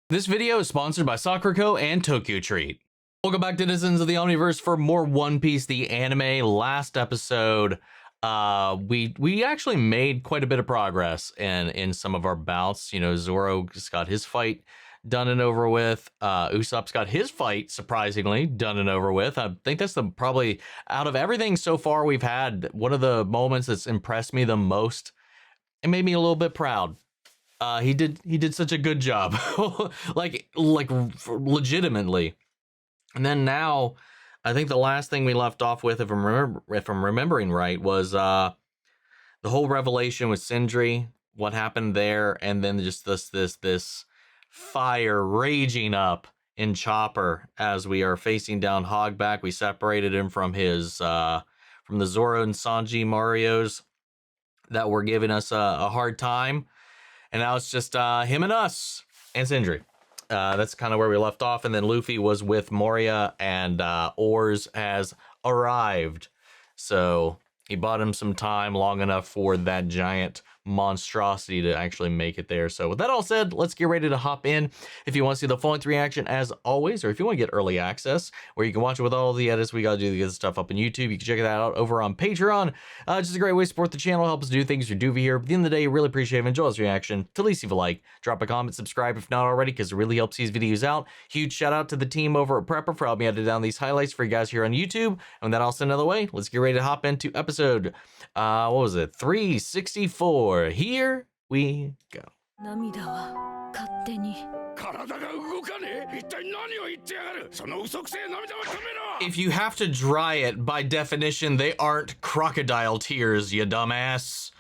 This video is sponsored by Sakurako and Tokyo Treat. Welcome back, citizens of the Omniverse, for more One Piece the anime. Last episode, we actually made quite a bit of progress in some of our bouts. You know, Zoro's got his fight done and over with. Usopp's got his fight surprisingly done and over with. I think that's probably out of everything so far we've had, one of the moments that's impressed me the most. It made me a little bit proud. He did such a good job, like legitimately. And then now, I think the last thing we left off with, if I'm remembering right, was the whole revelation with Sindri, what happened there, and then just this fire raging up in Chopper as we are facing down Hogback. We separated him from his from the Zoro and Sanji Marios that were giving us a hard time. And now it's just him and us and Sindri. That's kind of where we left off. And then Luffy was with Moria, and Oars has arrived. So he bought him some time, long enough for that giant monstrosity to actually make it there. So with that all said, let's get ready to hop in. If you want to see the full-length reaction as always, or if you want to get early access where you can watch it with all the edits we got to do to get the stuff up on YouTube, you can check that out over on Patreon. Just a great way to support the channel, help us do things we do over here. But at the end of the day, really appreciate it. Enjoy this reaction. To at least leave a like, drop a comment, subscribe if not already, because it really helps these videos out. Huge shout out to the team over at Prepper for helping me edit down these highlights for you guys here on YouTube. And with that all said another way, let's get ready to hop into episode what was it? 364. Here we go. If you have to dry it, by definition, they aren't crocodile tears, you dumbass.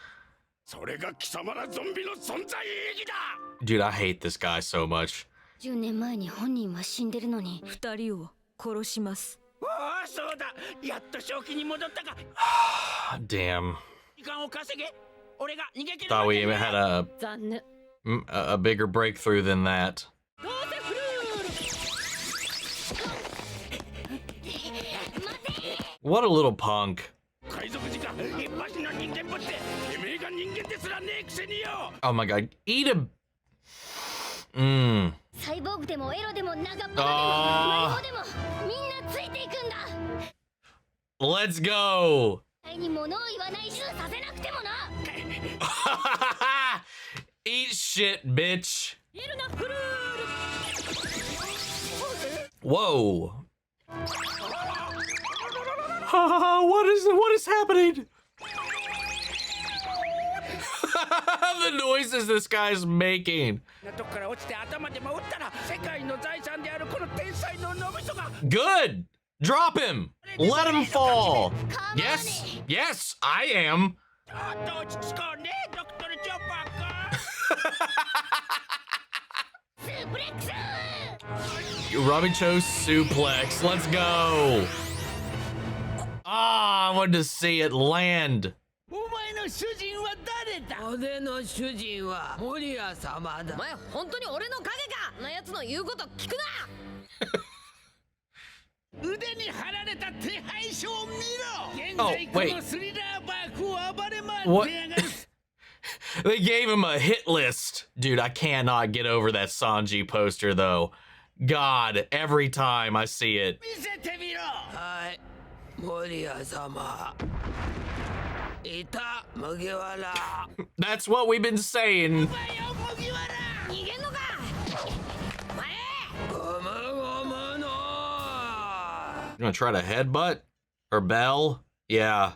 Dude, I hate this guy so much. Damn. Thought we even had a bigger breakthrough than that. What a little punk. Oh my god, eat a... Let's go. Eat shit, bitch. Whoa. What is happening? The noises this guy's making. Good. Drop him. Let him fall. Yes. Yes, I am. Rabicho suplex. Let's go. Ah, I wanted to see it land. Oh, wait. What? They gave him a hit list. Dude, I cannot get over that Sanji poster, though. God, every time I see it. That's what we've been saying. You gonna try to headbutt? Or bell? Yeah.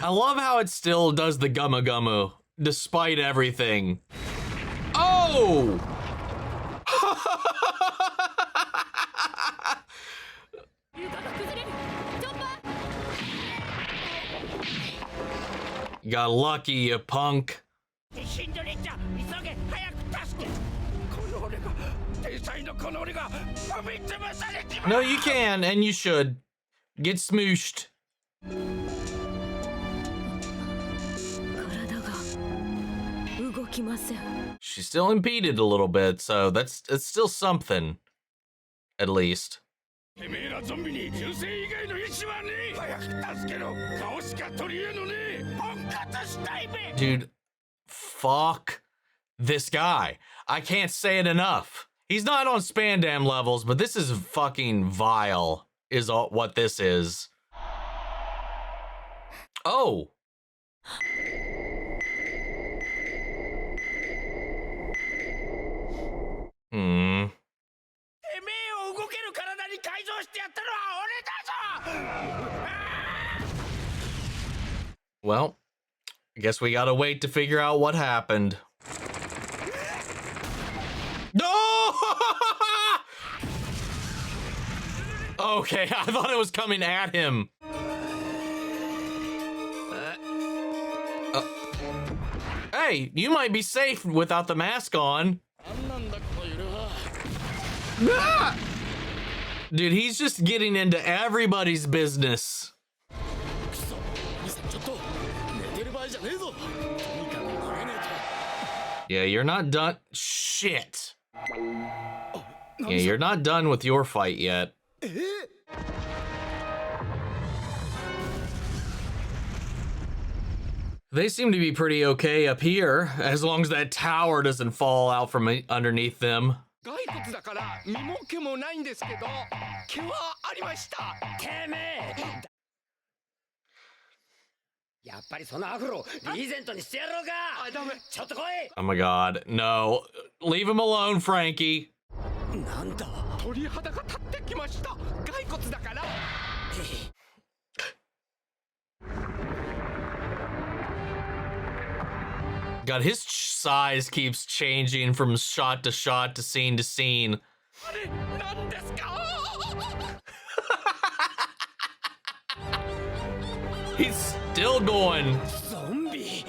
I love how it still does the gumma gumma, despite everything. Oh! You got lucky, you punk. No, you can, and you should. Get smooshed. She's still impeded a little bit, so it's still something. At least. Dude, fuck this guy. I can't say it enough. He's not on Spandam levels, but this is fucking vile, is all what this is. Oh. Well, I guess we gotta wait to figure out what happened. No! Okay, I thought it was coming at him. Hey, you might be safe without the mask on. Ah! Dude, he's just getting into everybody's business. Yeah, you're not done. Shit. Yeah, you're not done with your fight yet. They seem to be pretty okay up here, as long as that tower doesn't fall out from underneath them. Oh my god, no. Leave him alone, Frankie. God, his size keeps changing from shot to shot to scene. He's still going. Zombie.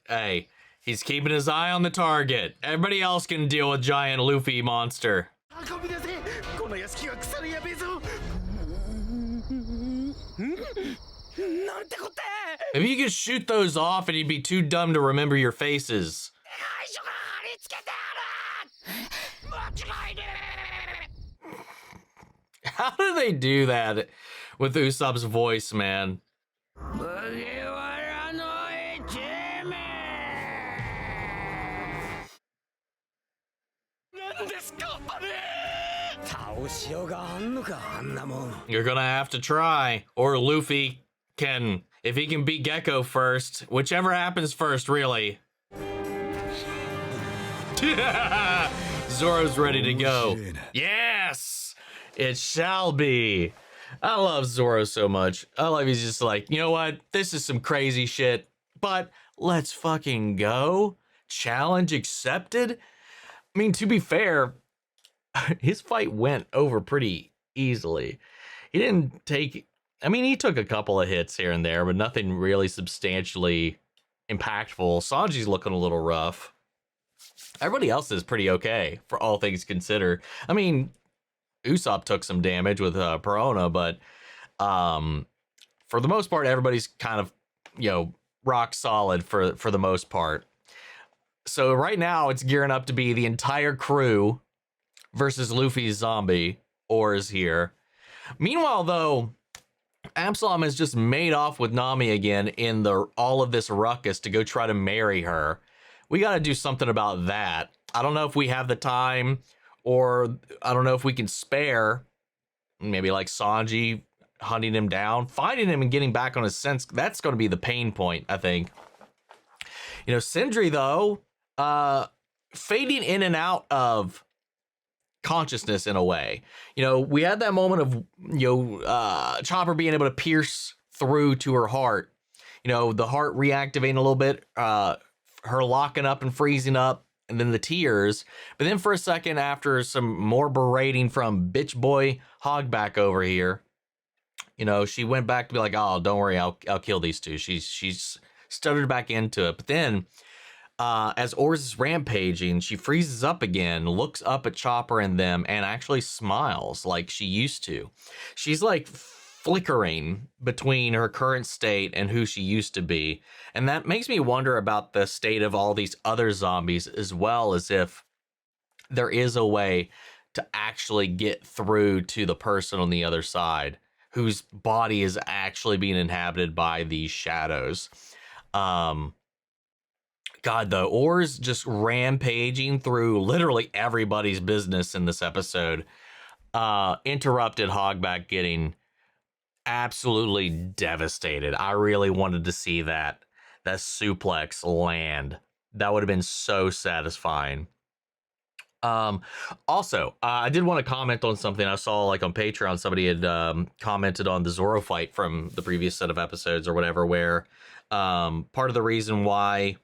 Hey, he's keeping his eye on the target. Everybody else can deal with giant Luffy monster. If you could shoot those off and you'd be too dumb to remember your faces. How do they do that with Usopp's voice, man? You're gonna have to try, or Luffy can, if he can beat Gecko first, whichever happens first, really. Zoro's ready to go. Yes, it shall be. I love Zoro so much. I love he's just like, you know what? This is some crazy shit, but let's fucking go. Challenge accepted. I mean, to be fair, his fight went over pretty easily. He didn't take, I mean, he took a couple of hits here and there, but nothing really substantially impactful. Sanji's looking a little rough. Everybody else is pretty okay, for all things considered. I mean, Usopp took some damage with Perona, but for the most part, everybody's kind of, you know, rock solid for the most part. So right now, it's gearing up to be the entire crew versus Luffy's zombie, Oars here. Meanwhile, though, Absalom has just made off with Nami again in all of this ruckus to go try to marry her. We got to do something about that. I don't know if we have the time, or I don't know if we can spare, maybe like Sanji hunting him down, finding him and getting back on his sense. That's going to be the pain point, I think. You know, Sindri, though, fading in and out of consciousness in a way. You know, we had that moment of, you know, Chopper being able to pierce through to her heart. You know, the heart reactivating a little bit, her locking up and freezing up, and then the tears. But then for a second, after some more berating from bitch boy Hogback over here, you know, she went back to be like, oh, don't worry, I'll kill these two. She's stuttered back into it. But then as Oars is rampaging, she freezes up again, looks up at Chopper and them, and actually smiles like she used to. She's like flickering between her current state and who she used to be. And that makes me wonder about the state of all these other zombies, as well as if there is a way to actually get through to the person on the other side. whose body is actually being inhabited by these shadows. God, the Oars just rampaging through literally everybody's business in this episode. Interrupted Hogback getting absolutely devastated. I really wanted to see that suplex land. That would have been so satisfying. Also, I did want to comment on something I saw like on Patreon. Somebody had commented on the Zoro fight from the previous set of episodes or whatever, where part of the reason why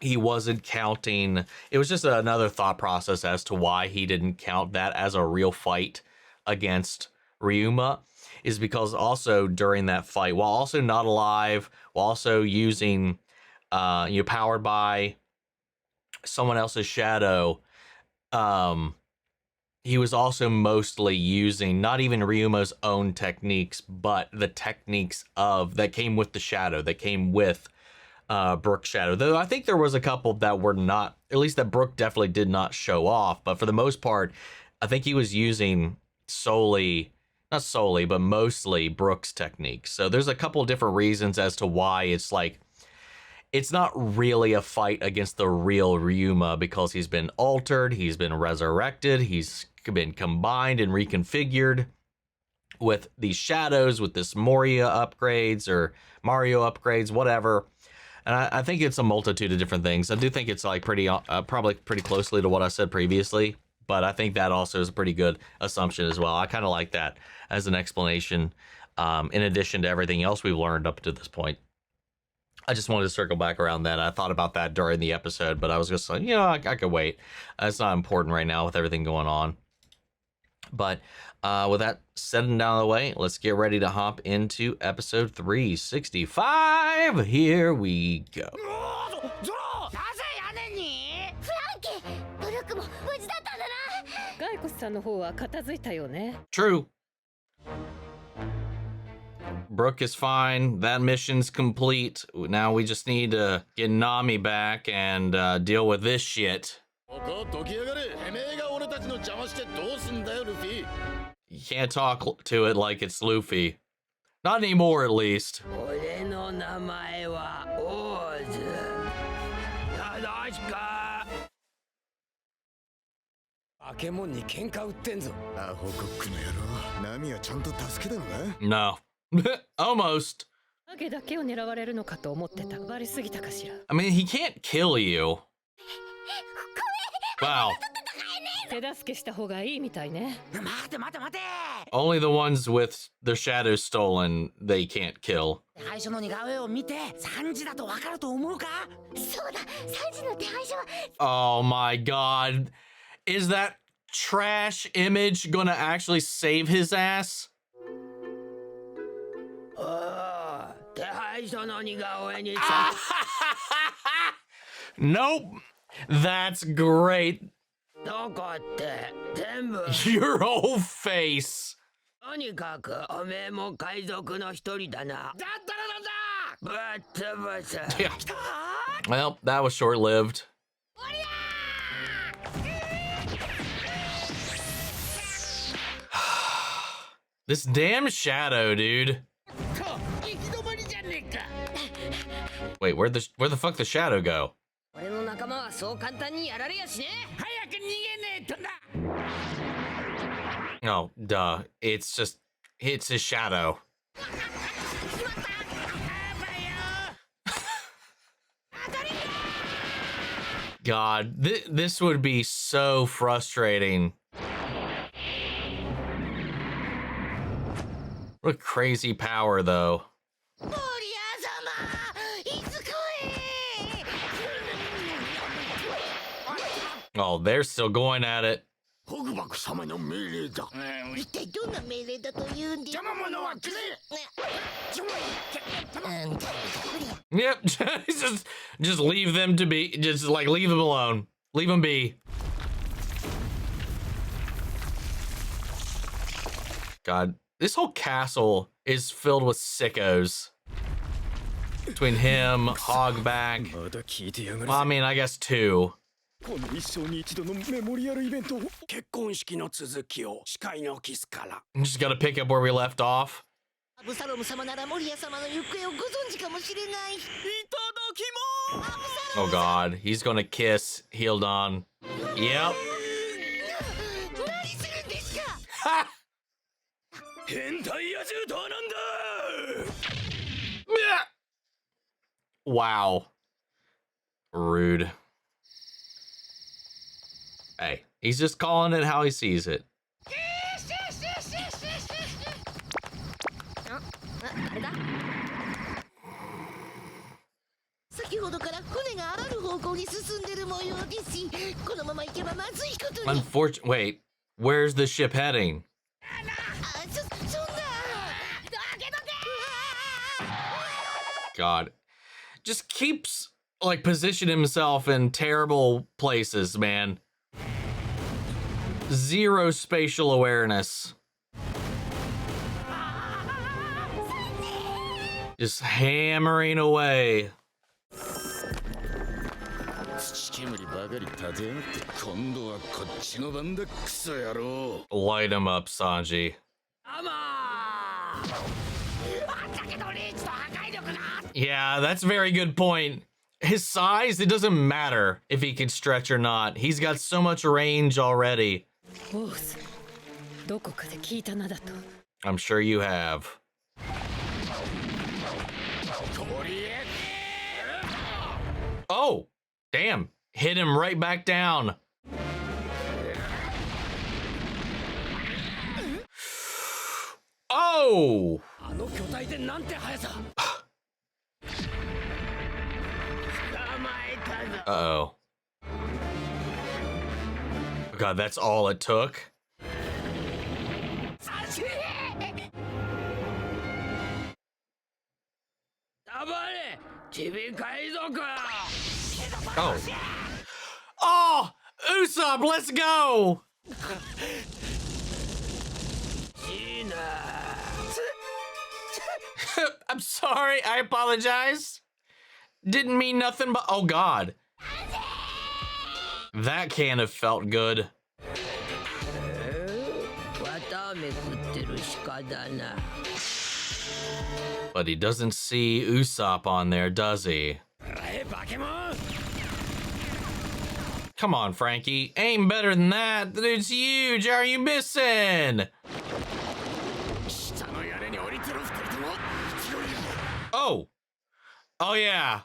he wasn't counting, it was just another thought process as to why he didn't count that as a real fight against Ryuma, is because also during that fight, while also not alive, while also using powered by someone else's shadow, he was also mostly using not even Ryuma's own techniques, but the techniques that came with the shadow, that came with Brook's shadow. Though I think there was a couple that were not, at least that Brook definitely did not show off, but for the most part, I think he was using not solely, but mostly Brook's techniques. So there's a couple of different reasons as to why it's like, it's not really a fight against the real Ryuma, because he's been altered, he's been resurrected, he's been combined and reconfigured with these shadows, with this Moria upgrades or Mario upgrades, whatever. And I think it's a multitude of different things. I do think it's like probably pretty closely to what I said previously, but I think that also is a pretty good assumption as well. I kind of like that as an explanation, in addition to everything else we've learned up to this point. I just wanted to circle back around that. I thought about that during the episode, but I was just like, I could wait. It's not important right now with everything going on. But with that said and down the way, let's get ready to hop into episode 365. Here we go. True. Brook is fine. That mission's complete. Now we just need to get Nami back and deal with this shit. You can't talk to it like it's Luffy. Not anymore, at least. No. Almost. I mean, he can't kill you. Wow. Only the ones with their shadows stolen, they can't kill. Oh my god. Is that trash image gonna actually save his ass? Nope. That's great. Your whole face. Yeah. Well, that was short-lived. This damn shadow, dude. Wait, where'd the fuck the shadow go? Oh, duh. It's his shadow. God, this would be so frustrating. What a crazy power, though. Oh, they're still going at it. Yep, just leave them to be. Just like leave them alone. Leave them be. God, this whole castle is filled with sickos. Between him, Hogback. Well, I mean, I guess two. この一生に一度のメモリアルイベントを結婚式の続きを司会のキスから Just gotta pick up where we left off. アブサロム様ならモリア様の行方をご存知かもしれない。いただきます。 Oh god, he's gonna kiss Hildon. Yep. 何するんですか。 Ha! 変態野獣とはなんだ。 Wow. Rude. Hey, he's just calling it how he sees it. あれだ。先ほどから船があらぬ方向に進んでる模様ですし、このまま行けばまずいことに。 Wait, where's the ship heading? そんな。 God. Just keeps, like, positioning himself in terrible places, man. Zero spatial awareness. Just hammering away. 土煙ばかり立てやがって今度はこっちの番だクソ野郎。 Light him up, Sanji. Yeah, that's a very good point. His size, it doesn't matter if he can stretch or not. He's got so much range already. オーズ、どこかで聞いた名だと。 I'm sure you have. Oh, damn. Hit him right back down. Oh! あの巨体でなんて速さ。 Uh-oh. God, that's all it took? Oh. Oh! Usopp, let's go! I'm sorry, I apologize. Didn't mean nothing but... Oh, God. That can't have felt good. But he doesn't see Usopp on there, does he? Come on, Frankie. Aim better than that. The dude's huge. Are you missing? Oh. Oh, yeah.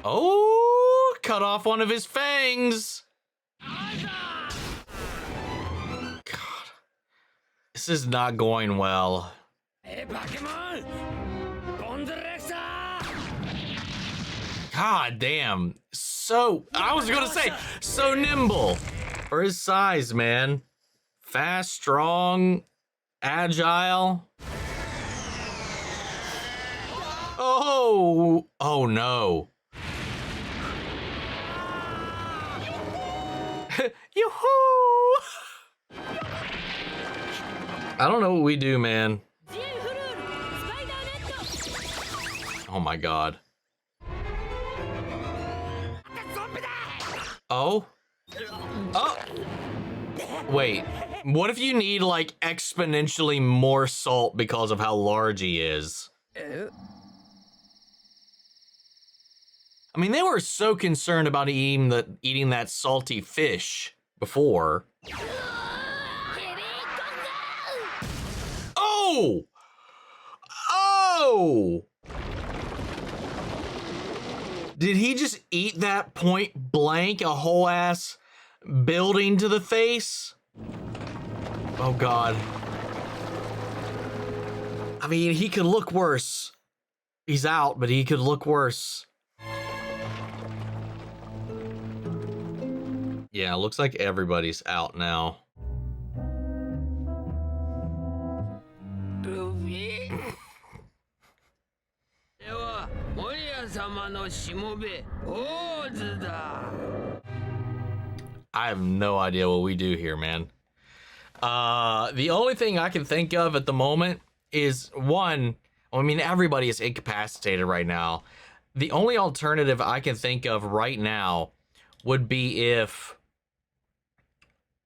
Oh, cut off one of his fangs. God. This is not going well. God damn. So, I was gonna say, so nimble for his size, man. Fast, strong, agile. Oh, oh no. Yoo-hoo! I don't know what we do, man. Oh my god. Oh? Oh! Wait, what if you need like exponentially more salt because of how large he is? I mean, they were so concerned about eating that salty fish before. Oh! Oh! Did he just eat that point blank, a whole ass building to the face? Oh god. I mean, he could look worse. He's out, but he could look worse. Yeah, looks like everybody's out now. Luffy? I have no idea what we do here, man. The only thing I can think of at the moment is one, I mean, everybody is incapacitated right now. The only alternative I can think of right now would be if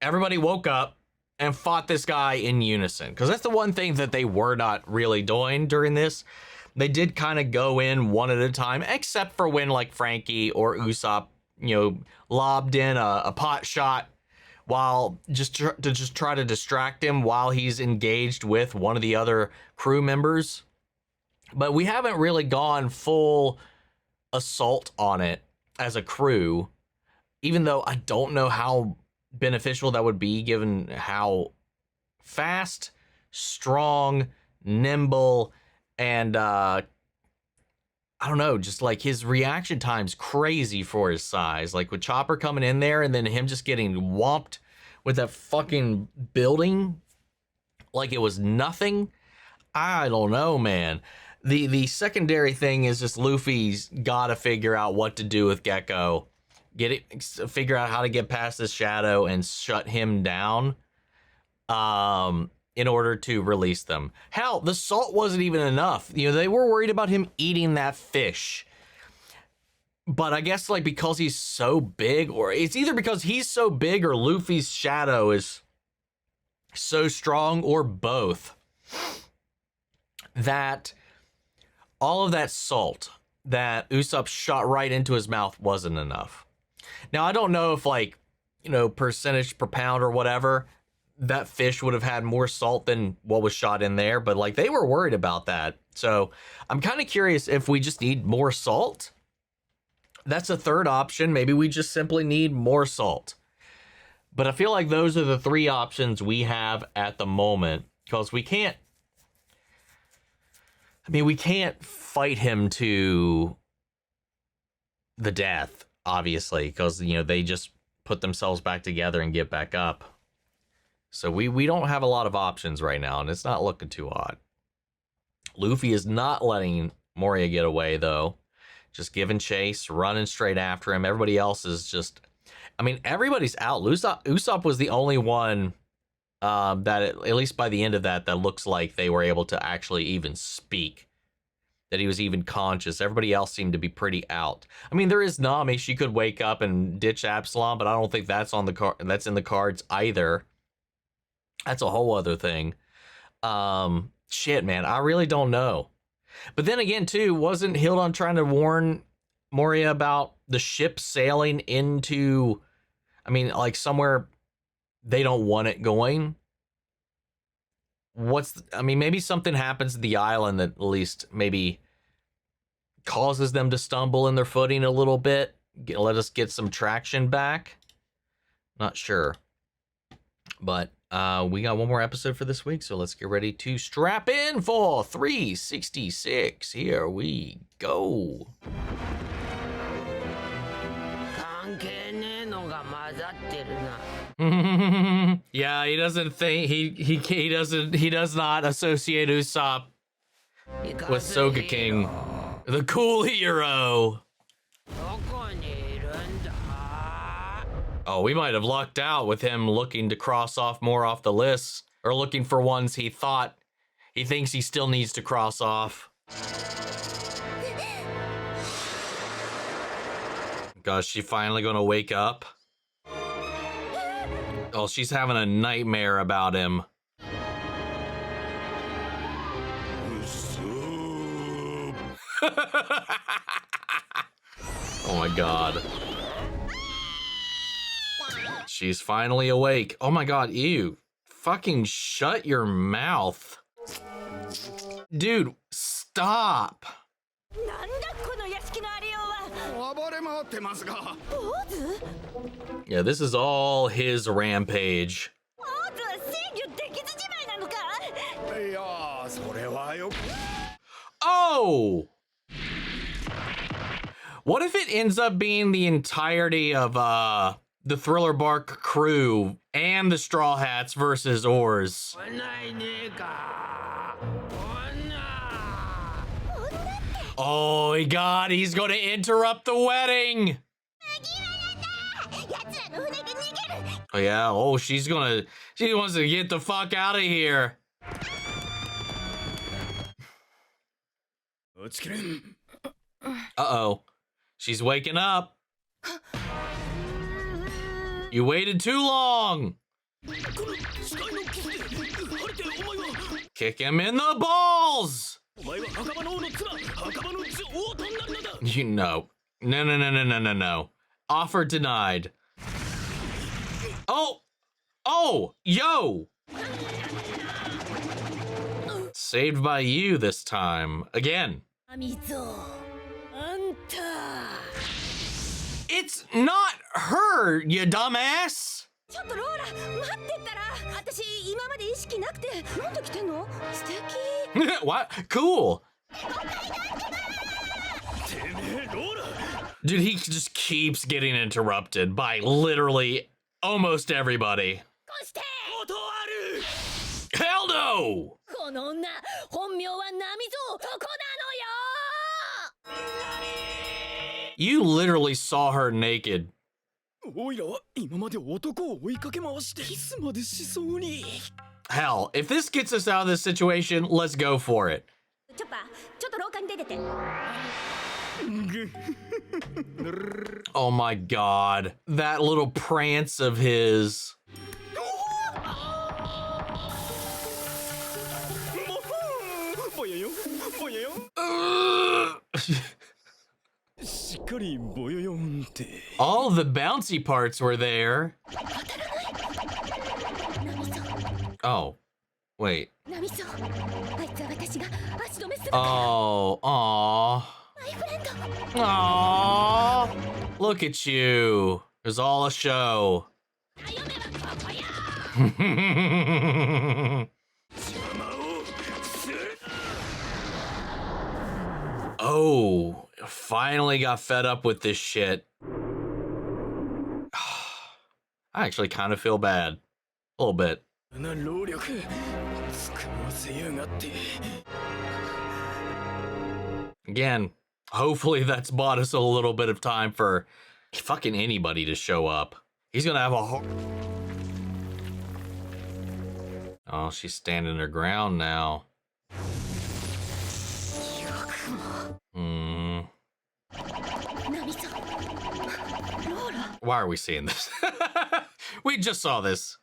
everybody woke up and fought this guy in unison. Because that's the one thing that they were not really doing during this. They did kind of go in one at a time, except for when like Frankie or Usopp, you know, lobbed in a pot shot while just to try to distract him while he's engaged with one of the other crew members. But we haven't really gone full assault on it as a crew, even though I don't know how beneficial that would be given how fast, strong, nimble, and I don't know, just like his reaction time's crazy for his size. Like with Chopper coming in there and then him just getting whomped with that fucking building like it was nothing. I don't know, man. The secondary thing is just Luffy's got to figure out what to do with Gecko. Figure out how to get past this shadow and shut him down in order to release them. Hell, the salt wasn't even enough. You know, they were worried about him eating that fish. But I guess like because he's so big, or it's either because he's so big or Luffy's shadow is so strong, or both, that all of that salt that Usopp shot right into his mouth wasn't enough. Now, I don't know if like, you know, percentage per pound or whatever, that fish would have had more salt than what was shot in there, but like they were worried about that. So I'm kind of curious if we just need more salt. That's a third option. Maybe we just simply need more salt. But I feel like those are the three options we have at the moment, because we can't fight him to the death, obviously, because, you know, they just put themselves back together and get back up. So we don't have a lot of options right now, and it's not looking too hot. Luffy is not letting Moria get away, though. Just giving chase, running straight after him. Everybody else is just... I mean, everybody's out. Usopp was the only one that, at least by the end of that looks like they were able to actually even speak. That he was even conscious. Everybody else seemed to be pretty out. I mean, there is Nami. She could wake up and ditch Absalom, but I don't think that's on the that's in the cards either. That's a whole other thing. Shit, man, I really don't know. But then again, too, wasn't Hildon trying to warn Moria about the ship sailing into, I mean, like somewhere they don't want it going? I mean, maybe something happens to the island that at least maybe causes them to stumble in their footing a little bit. Let us get some traction back. Not sure. But we got one more episode for this week, so let's get ready to strap in for 366. Here we go. Yeah, he doesn't think he does not associate Usopp with Soga King, the cool hero. Oh, we might have lucked out with him looking to cross off more off the list, or looking for ones he thinks he still needs to cross off. Gosh, she finally gonna wake up? Oh, she's having a nightmare about him. Oh my god. She's finally awake. Oh my god, ew. Fucking shut your mouth. Dude, stop. Yeah, this is all his rampage. Oh! What if it ends up being the entirety of the Thriller Bark crew and the Straw Hats versus Oars? Oh my god, he's gonna interrupt the wedding! Oh yeah, oh she wants to get the fuck out of here. Uh-oh. She's waking up. You waited too long. Kick him in the balls. You know. No. Offer denied. Oh, yo. Saved by you this time. Again. It's not her, you dumbass. What? Cool. Dude, he just keeps getting interrupted by literally almost everybody. Hell no! You literally saw her naked. Hell, if this gets us out of this situation, let's go for it. Oh my god. That little prance of his. All the bouncy parts were there. Oh, wait. Oh, aw. Look at you. It was all a show. Oh, finally got fed up with this shit. I actually kind of feel bad. A little bit. Again, hopefully that's bought us a little bit of time for fucking anybody to show up. He's gonna have a Oh, she's standing her ground now. Why are we seeing this? We just saw this.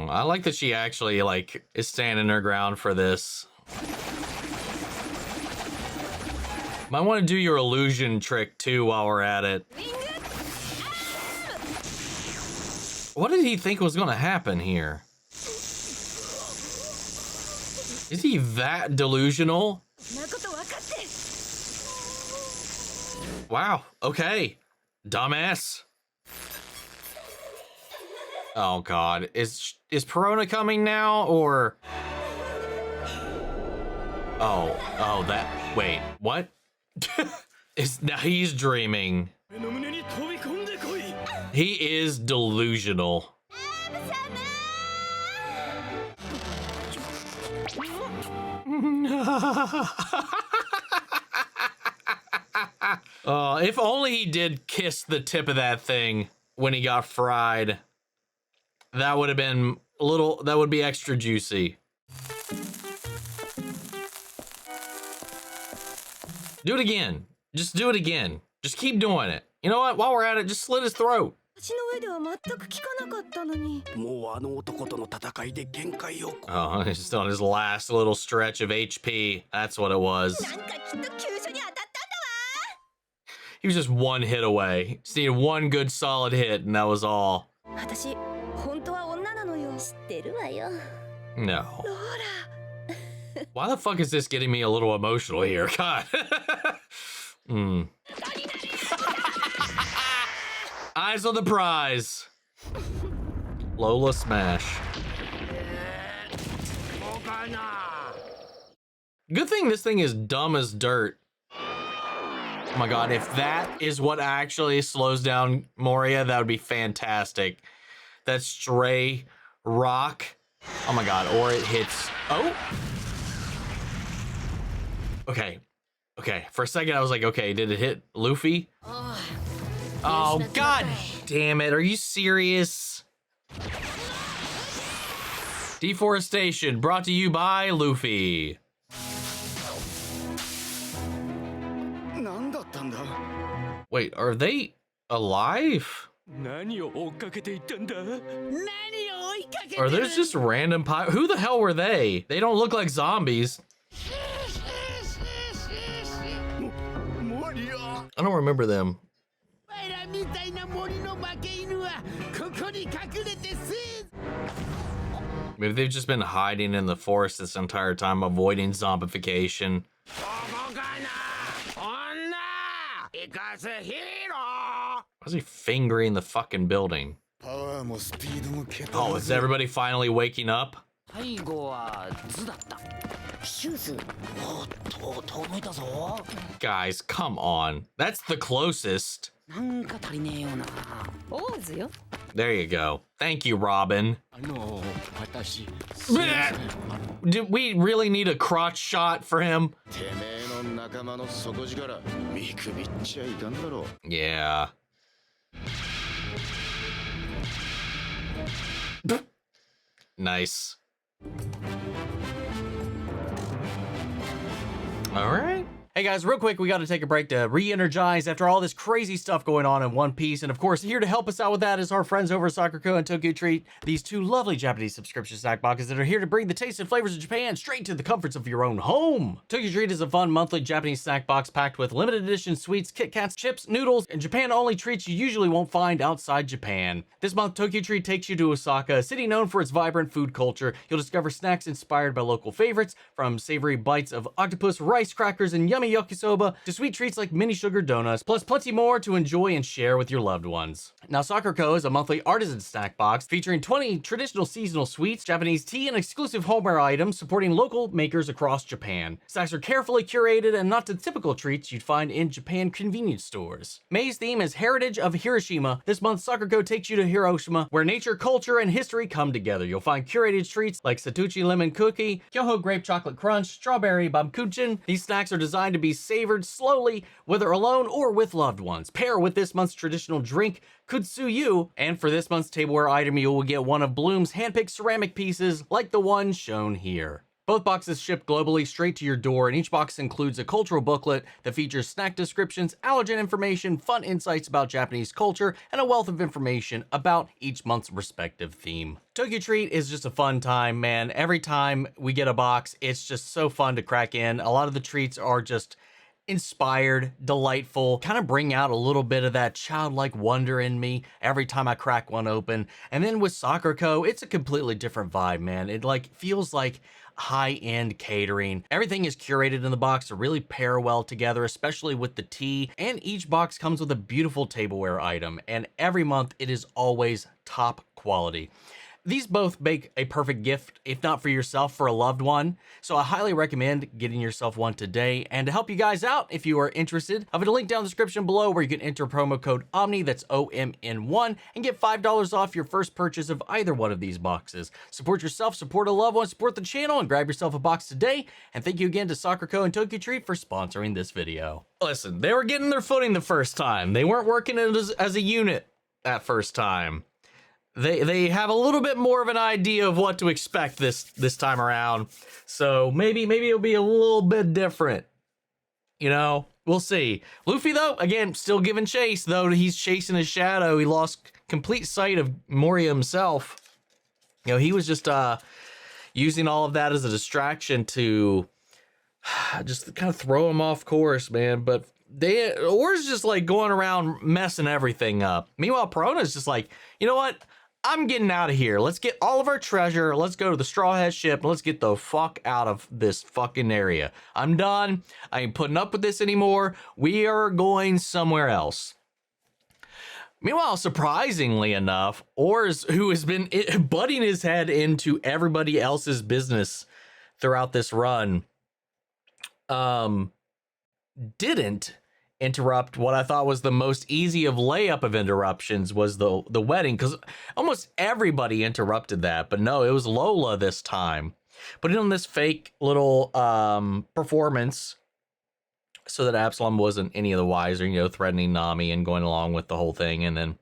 I like that she actually is standing her ground for this. Might want to do your illusion trick too while we're at it. What did he think was gonna happen here? Is he that delusional? Wow, okay. Dumbass. Oh god, is Perona coming now, or? Oh, that, wait, what? Now he's dreaming. He is delusional. If only he did kiss the tip of that thing when he got fried. That would have been a little, that would be extra juicy. Do it again. Just do it again. Just keep doing it. You know what? While we're at it, just slit his throat. Oh, he's still on his last little stretch of HP. That's what it was. He was just one hit away. Just needed one good solid hit, and that was all. No. Why the fuck is this getting me a little emotional here? God. Eyes on the prize. Lola smash. Good thing this thing is dumb as dirt. Oh my god, if that is what actually slows down Moria, that would be fantastic. That stray rock. Oh my god, or it hits. Oh. Okay. Okay, for a second I was like, okay, did it hit Luffy? Oh, god damn it. Are you serious? Deforestation brought to you by Luffy. Wait, are they alive? 何を追っかけていったんだ。何を追いかけて Are る those just random Who the hell were they? They don't look like zombies. モリア。I don't remember them. お前らみたいな森の負け犬はここに隠れてせい Maybe they've just been hiding in the forest this entire time, avoiding zombification. ここかな女生かすヒーロ Why is he fingering the fucking building? パワーもスピードも桁 Oh, is everybody finally waking up? 最後は図だったシューズおっと遠のいたぞ Guys, come on. That's the closest. なんか足りねえよなオーズよ。 There you go. Thank you, Robin. 私 Did we really need a crotch shot for him? てめえの仲間の底力見くびっちゃいかんだろ Yeah. Nice. All right. Hey guys, real quick, we got to take a break to re-energize after all this crazy stuff going on in One Piece. And of course, here to help us out with that is our friends over at Soccer Co and Tokyo Treat, these two lovely Japanese subscription snack boxes that are here to bring the taste and flavors of Japan straight to the comforts of your own home. Tokyo Treat is a fun monthly Japanese snack box packed with limited edition sweets, Kit Kats, chips, noodles, and Japan-only treats you usually won't find outside Japan. This month, Tokyo Treat takes you to Osaka, a city known for its vibrant food culture. You'll discover snacks inspired by local favorites, from savory bites of octopus, rice crackers, and yummy yakisoba, to sweet treats like mini sugar donuts, plus plenty more to enjoy and share with your loved ones. Now, Soccer Co is a monthly artisan snack box featuring 20 traditional seasonal sweets, Japanese tea, and exclusive homeware items supporting local makers across Japan. Snacks are carefully curated and not the typical treats you'd find in Japan convenience stores. May's theme is Heritage of Hiroshima. This month, Soccer Co takes you to Hiroshima, where nature, culture, and history come together. You'll find curated treats like Satuchi Lemon Cookie, Kyoho Grape Chocolate Crunch, Strawberry Bamkuchen. These snacks are designed to be savored slowly, whether alone or with loved ones. Pair with this month's traditional drink, Kutsuyu, and for this month's tableware item, you will get one of Bloom's handpicked ceramic pieces like the one shown here. Both boxes ship globally straight to your door, and each box includes a cultural booklet that features snack descriptions, allergen information, fun insights about Japanese culture, and a wealth of information about each month's respective theme. Tokyo Treat is just a fun time, man. Every time we get a box, it's just so fun to crack in. A lot of the treats are just inspired, delightful, kind of bring out a little bit of that childlike wonder in me every time I crack one open. And then with Soccer Co, it's a completely different vibe, man. It like feels like high-end catering. Everything is curated in the box to really pair well together, especially with the tea. And each box comes with a beautiful tableware item. And every month it is always top quality. These both make a perfect gift, if not for yourself, for a loved one. So I highly recommend getting yourself one today. And to help you guys out, if you are interested, I've got a link down in the description below where you can enter promo code OMNI, that's OMN1, and get $5 off your first purchase of either one of these boxes. Support yourself, support a loved one, support the channel, and grab yourself a box today. And thank you again to Soccer Co and Tokyo Treat for sponsoring this video. Listen, they were getting their footing the first time. They weren't working as a unit that first time. They have a little bit more of an idea of what to expect this time around. So maybe it'll be a little bit different. You know, we'll see. Luffy, though, again, still giving chase, though he's chasing his shadow. He lost complete sight of Moria himself. You know, he was just using all of that as a distraction to just kind of throw him off course, man. But Oars just like going around messing everything up. Meanwhile, Perona's just like, you know what? I'm getting out of here. Let's get all of our treasure. Let's go to the Straw Hat ship. And let's get the fuck out of this fucking area. I'm done. I ain't putting up with this anymore. We are going somewhere else. Meanwhile, surprisingly enough, Oars, who has been butting his head into everybody else's business throughout this run, didn't interrupt what I thought was the most easy of layup of interruptions, was the wedding, because almost everybody interrupted that. But no, it was Lola this time. Put it on this fake little performance so that Absalom wasn't any of the wiser, you know, threatening Nami and going along with the whole thing. And then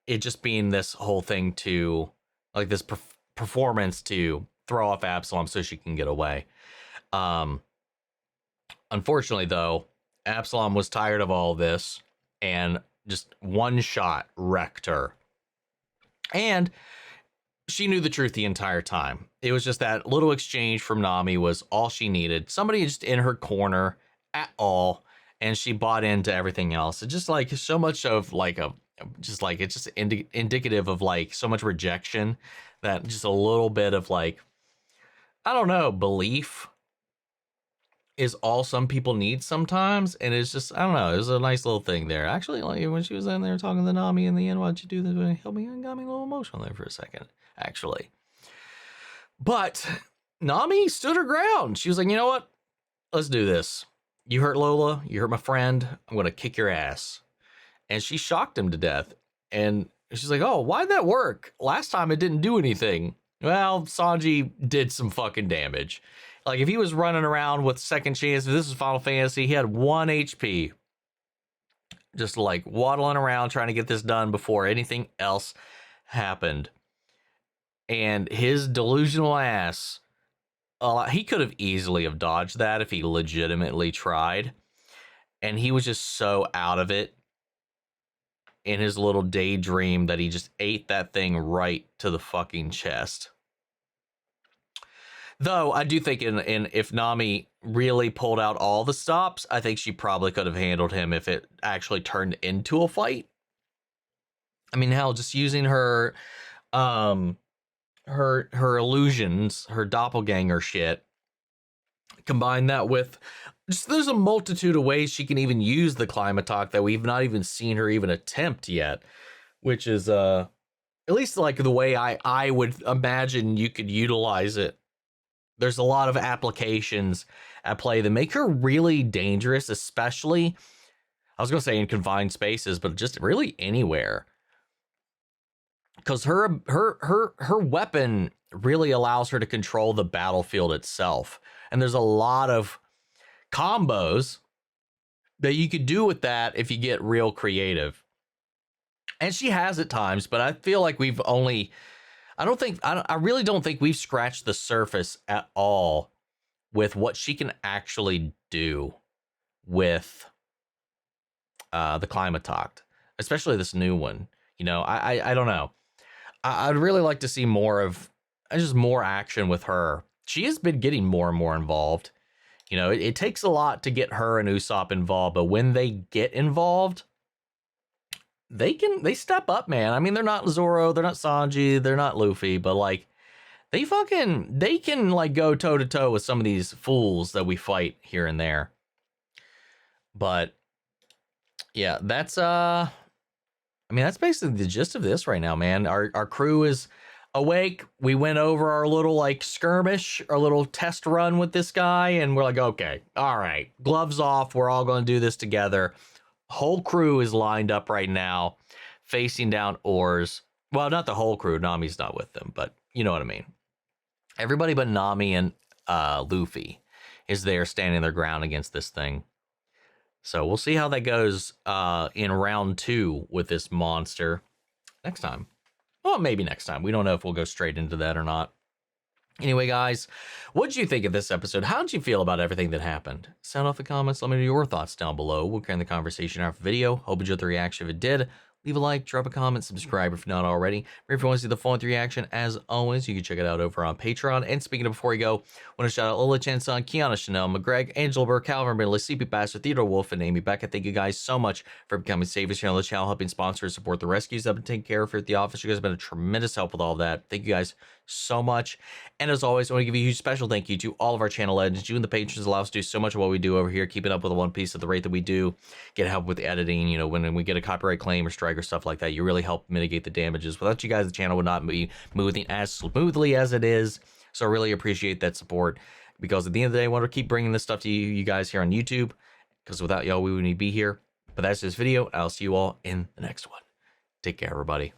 it just being this whole thing to, like, this performance to throw off Absalom so she can get away. Unfortunately, though, Absalom was tired of all this and just one shot wrecked her. And she knew the truth the entire time. It was just that little exchange from Nami was all she needed. Somebody just in her corner at all, and she bought into everything else. It's just like so much of like it's just indicative of like so much rejection that just a little bit of like, I don't know, belief is all some people need sometimes. And it's just, I don't know, it was a nice little thing there. Actually, like when she was in there talking to Nami in the end, why'd you do this? Help me, got me a little emotional there for a second, actually. But Nami stood her ground. She was like, you know what? Let's do this. You hurt Lola, you hurt my friend, I'm gonna kick your ass. And she shocked him to death. And she's like, oh, why'd that work? Last time it didn't do anything. Well, Sanji did some fucking damage. Like, if he was running around with second chance, if this was Final Fantasy, he had 1 HP. Just like waddling around trying to get this done before anything else happened. And his delusional ass, he could have easily have dodged that if he legitimately tried. And he was just so out of it in his little daydream that he just ate that thing right to the fucking chest. Though I do think if Nami really pulled out all the stops, I think she probably could have handled him if it actually turned into a fight. I mean, hell, just using her illusions, her doppelganger shit, combine that with just, there's a multitude of ways she can even use the climatalk that we've not even seen her even attempt yet, which is at least like the way I would imagine you could utilize it. There's a lot of applications at play that make her really dangerous, especially, I was going to say in confined spaces, but just really anywhere. Because her weapon really allows her to control the battlefield itself. And there's a lot of combos that you could do with that if you get real creative. And she has at times, but I feel like we've only... I really don't think we've scratched the surface at all with what she can actually do with the climatalk, especially this new one. You know, I don't know. I'd really like to see more of just more action with her. She has been getting more and more involved. You know, it takes a lot to get her and Usopp involved, but when they get involved, they step up, man. I mean, they're not Zoro, they're not Sanji, they're not Luffy, but like they can like go toe to toe with some of these fools that we fight here and there. But yeah, that's I mean, that's basically the gist of this right now, man. Our crew is awake. We went over our little like skirmish, our little test run with this guy, and we're like, okay, all right, gloves off, we're all going to do this together. Whole crew is lined up right now, facing down Oars. Well, not the whole crew. Nami's not with them, but you know what I mean. Everybody but Nami and Luffy is there standing their ground against this thing. So we'll see how that goes in round 2 with this monster next time. Well, maybe next time. We don't know if we'll go straight into that or not. Anyway, guys, what did you think of this episode? How did you feel about everything that happened? Sound off the comments. Let me know your thoughts down below. We'll carry on the conversation after the video. Hope you enjoyed the reaction. If it did, leave a like, drop a comment, subscribe if not already. If you want to see the full reaction, as always, you can check it out over on Patreon. And speaking of before you go, I want to shout out Lola Chanson, Kiana Chanel, McGreg, Angela Burr, Calvin Bentley, Sleepy Bastard, Theodore Wolf, and Amy Becca. Thank you guys so much for becoming savers here on the channel, helping sponsor and support the rescues I've been taking care of here at the office. You guys have been a tremendous help with all of that. Thank you guys so much. And as always, I want to give you a huge special thank you to all of our channel legends. You and the patrons allow us to do so much of what we do over here, keeping up with the One Piece at the rate that we do, get help with the editing, you know, when we get a copyright claim or strike or stuff like that, you really help mitigate the damages. Without you guys, the channel would not be moving as smoothly as it is. So I really appreciate that support, because at the end of the day, I want to keep bringing this stuff to you guys here on YouTube, because without y'all, we wouldn't be here. But that's this video. I'll see you all in the next one. Take care, everybody.